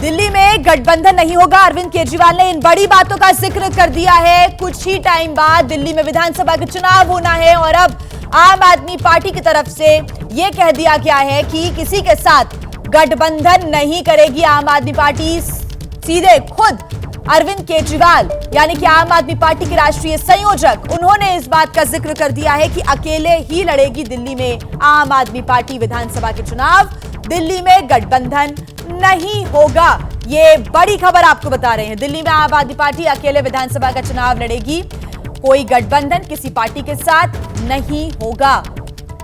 दिल्ली में गठबंधन नहीं होगा। अरविंद केजरीवाल ने इन बड़ी बातों का जिक्र कर दिया है। कुछ ही टाइम बाद दिल्ली में विधानसभा के चुनाव होना है और अब आम आदमी पार्टी की तरफ से यह कह दिया गया है कि किसी के साथ गठबंधन नहीं करेगी आम आदमी पार्टी। सीधे खुद अरविंद केजरीवाल यानी कि आम आदमी पार्टी के राष्ट्रीय संयोजक, उन्होंने इस बात का जिक्र कर दिया है कि अकेले ही लड़ेगी दिल्ली में आम आदमी पार्टी विधानसभा के चुनाव। दिल्ली में गठबंधन नहीं होगा। ये बड़ी खबर आपको बता रहे हैं। दिल्ली में आम आदमी पार्टी अकेले विधानसभा का चुनाव लड़ेगी। कोई गठबंधन किसी पार्टी के साथ नहीं होगा।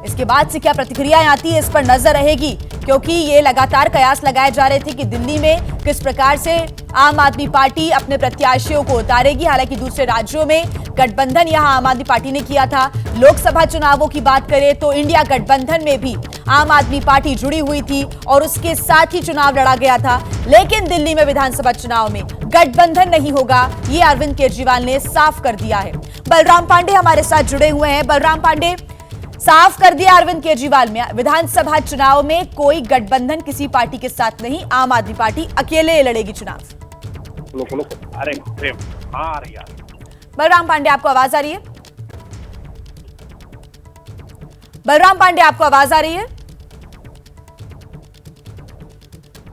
इसके बाद से क्या प्रतिक्रियाएं आती है, इस पर नजर रहेगी, क्योंकि ये लगातार कयास लगाए जा रहे थे कि दिल्ली में किस प्रकार से आम आदमी पार्टी अपने प्रत्याशियों को उतारेगी। हालांकि दूसरे राज्यों में गठबंधन यहां आम आदमी पार्टी ने किया था। लोकसभा चुनावों की बात करें तो इंडिया गठबंधन में भी आम आदमी पार्टी जुड़ी हुई थी और उसके साथ ही चुनाव लड़ा गया था। लेकिन दिल्ली में विधानसभा चुनाव में गठबंधन नहीं होगा, ये अरविंद केजरीवाल ने साफ कर दिया है। बलराम पांडे हमारे साथ जुड़े हुए हैं। बलराम पांडे, साफ कर दिया अरविंद केजरीवाल में विधानसभा चुनाव में कोई गठबंधन किसी पार्टी के साथ नहीं, आम आदमी पार्टी अकेले लड़ेगी चुनाव। अरे हाँ आ रही है। बलराम पांडे, आपको आवाज आ रही है? बलराम पांडे, आपको आवाज आ रही है?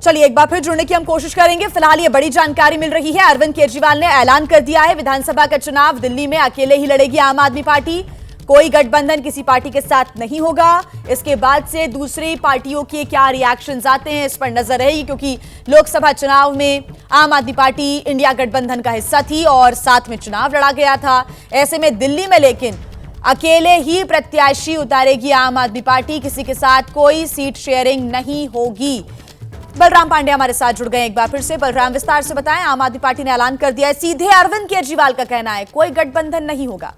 चलिए एक बार फिर जुड़ने की हम कोशिश करेंगे। फिलहाल ये बड़ी जानकारी मिल रही है। अरविंद केजरीवाल ने ऐलान कर दिया है विधानसभा का चुनाव दिल्ली में अकेले ही लड़ेगी आम आदमी पार्टी। कोई गठबंधन किसी पार्टी के साथ नहीं होगा। इसके बाद से दूसरी पार्टियों के क्या रिएक्शंस आते हैं, इस पर नजर रहेगी, क्योंकि लोकसभा चुनाव में आम आदमी पार्टी इंडिया गठबंधन का हिस्सा थी और साथ में चुनाव लड़ा गया था। ऐसे में दिल्ली में लेकिन अकेले ही प्रत्याशी उतारेगी आम आदमी पार्टी। किसी के साथ कोई सीट शेयरिंग नहीं होगी। बलराम पांडे हमारे साथ जुड़ गए एक बार फिर से। बलराम, विस्तार से बताएं। आम आदमी पार्टी ने ऐलान कर दिया है, सीधे अरविंद केजरीवाल का कहना है कोई गठबंधन नहीं होगा।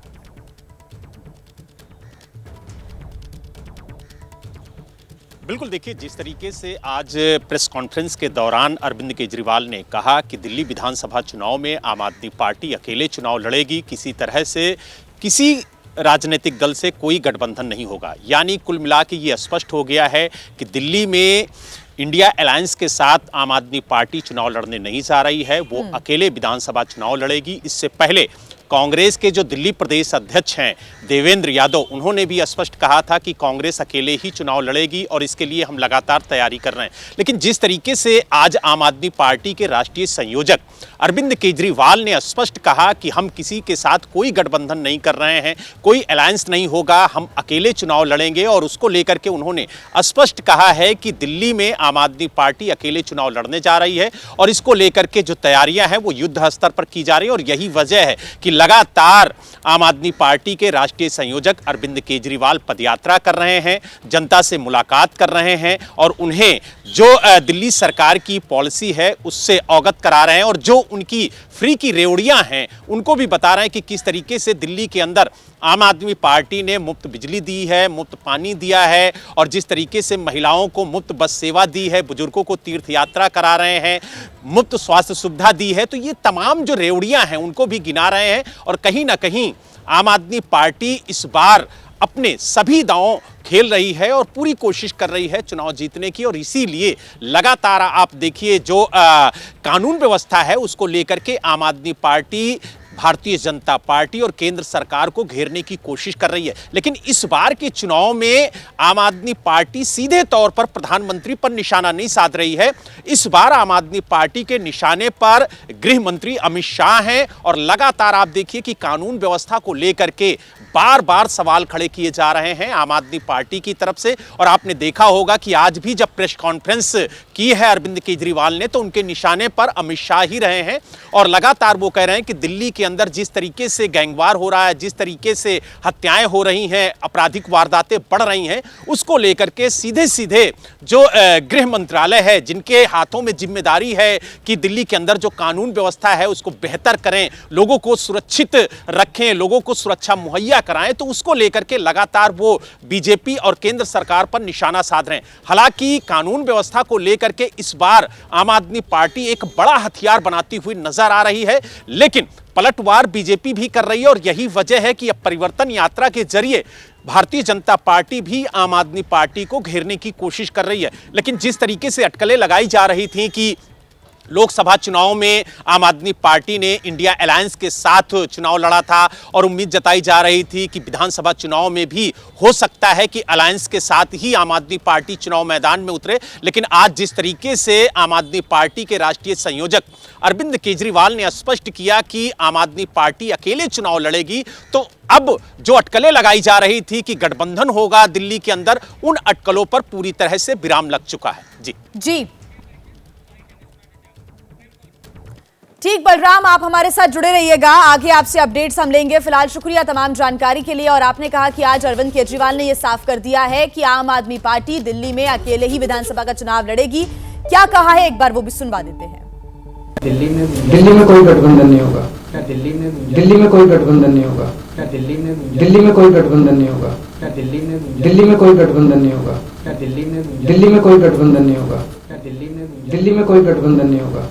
बिल्कुल, देखिए जिस तरीके से आज प्रेस कॉन्फ्रेंस के दौरान अरविंद केजरीवाल ने कहा कि दिल्ली विधानसभा चुनाव में आम आदमी पार्टी अकेले चुनाव लड़ेगी, किसी तरह से किसी राजनीतिक दल से कोई गठबंधन नहीं होगा। यानी कुल मिला के ये स्पष्ट हो गया है कि दिल्ली में इंडिया अलायंस के साथ आम आदमी पार्टी चुनाव लड़ने नहीं जा रही है, वो अकेले विधानसभा चुनाव लड़ेगी। इससे पहले कांग्रेस के जो दिल्ली प्रदेश अध्यक्ष हैं देवेंद्र यादव, उन्होंने भी स्पष्ट कहा था कि कांग्रेस अकेले ही चुनाव लड़ेगी और इसके लिए हम लगातार तैयारी कर रहे हैं। लेकिन जिस तरीके से आज आम आदमी पार्टी के राष्ट्रीय संयोजक अरविंद केजरीवाल ने स्पष्ट कहा कि हम किसी के साथ कोई गठबंधन नहीं कर रहे हैं, कोई अलायंस नहीं होगा, हम अकेले चुनाव लड़ेंगे, और उसको लेकर के उन्होंने स्पष्ट कहा है कि दिल्ली में आम आदमी पार्टी अकेले चुनाव लड़ने जा रही है और इसको लेकर के जो तैयारियां हैं वो युद्ध स्तर पर की जा रही है। और यही वजह है कि लगातार आम आदमी पार्टी के राष्ट्रीय संयोजक अरविंद केजरीवाल पदयात्रा कर रहे हैं, जनता से मुलाकात कर रहे हैं और उन्हें जो दिल्ली सरकार की पॉलिसी है उससे अवगत करा रहे हैं और जो उनकी फ्री की रेवड़ियां हैं उनको भी बता रहे हैं कि किस तरीके से दिल्ली के अंदर आम आदमी पार्टी ने मुफ्त बिजली दी है, मुफ्त पानी दिया है और जिस तरीके से महिलाओं को मुफ्त बस सेवा दी है, बुजुर्गों को तीर्थ यात्रा करा रहे हैं, मुफ्त स्वास्थ्य सुविधा दी है। तो ये तमाम जो रेवड़ियां हैं उनको भी गिना रहे हैं और कहीं ना कहीं आम आदमी पार्टी इस बार अपने सभी दांव खेल रही है और पूरी कोशिश कर रही है चुनाव जीतने की। और इसीलिए लगातार आप देखिए जो कानून व्यवस्था है उसको लेकर के आम आदमी पार्टी भारतीय जनता पार्टी और केंद्र सरकार को घेरने की कोशिश कर रही है। लेकिन इस बार के चुनाव में आम आदमी पार्टी सीधे तौर पर प्रधानमंत्री पर निशाना नहीं साध रही है। इस बार आम आदमी पार्टी के निशाने पर गृह मंत्री अमित शाह हैं और लगातार आप देखिए कि कानून व्यवस्था को लेकर के बार बार सवाल खड़े किए जा रहे हैं आम आदमी पार्टी की तरफ से। और आपने देखा होगा कि आज भी जब प्रेस कॉन्फ्रेंस की है अरविंद केजरीवाल ने तो उनके निशाने पर अमित शाह ही रहे हैं और लगातार वो कह रहे हैं कि दिल्ली के अंदर जिस तरीके से गैंगवार हो रहा है, जिस तरीके से हत्याएं हो रही हैं, आपराधिक वारदातें बढ़ रही हैं, उसको लेकर के सीधे सीधे जो गृह मंत्रालय है जिनके हाथों में जिम्मेदारी है कि दिल्ली के अंदर जो कानून व्यवस्था है उसको बेहतर करें, लोगों को सुरक्षित रखें, लोगों को सुरक्षा मुहैया कराएं, तो उसको लेकर के लगातार वो बीजेपी और केंद्र सरकार पर निशाना साध रहे हैं। हालांकि कानून व्यवस्था को लेकर के इस बार आम आदमी पार्टी एक बड़ा हथियार बनाती हुई नजर आ रही है, लेकिन पलटवार बीजेपी भी कर रही है और यही वजह है कि अब परिवर्तन यात्रा के जरिए भारतीय जनता पार्टी भी आम आदमी पार्टी को घेरने की कोशिश कर रही है। लेकिन जिस तरीके से अटकलें लगाई जा रही थी कि लोकसभा चुनाव में आम आदमी पार्टी ने इंडिया अलायंस के साथ चुनाव लड़ा था और उम्मीद जताई जा रही थी कि विधानसभा चुनाव में भी हो सकता है कि अलायंस के साथ ही आम आदमी पार्टी चुनाव मैदान में उतरे। लेकिन आज जिस तरीके से आम आदमी पार्टी के राष्ट्रीय संयोजक अरविंद केजरीवाल ने स्पष्ट किया कि आम आदमी पार्टी अकेले चुनाव लड़ेगी, तो अब जो अटकलें लगाई जा रही थी कि गठबंधन होगा दिल्ली के अंदर, उन अटकलों पर पूरी तरह से विराम लग चुका है। जी ठीक बलराम, आप हमारे साथ जुड़े रहिएगा, आगे आपसे अपडेट्स हम लेंगे। फिलहाल शुक्रिया तमाम जानकारी के लिए। और आपने कहा कि आज अरविंद केजरीवाल ने यह साफ कर दिया है कि आम आदमी पार्टी दिल्ली में अकेले ही विधानसभा का चुनाव लड़ेगी। क्या कहा है, एक बार वो भी सुनवा देते हैं। दिल्ली में कोई गठबंधन नहीं होगा। दिल्ली में कोई गठबंधन नहीं होगा। दिल्ली में कोई गठबंधन नहीं होगा। दिल्ली में कोई गठबंधन नहीं होगा। दिल्ली में कोई गठबंधन नहीं होगा। दिल्ली में कोई गठबंधन नहीं होगा।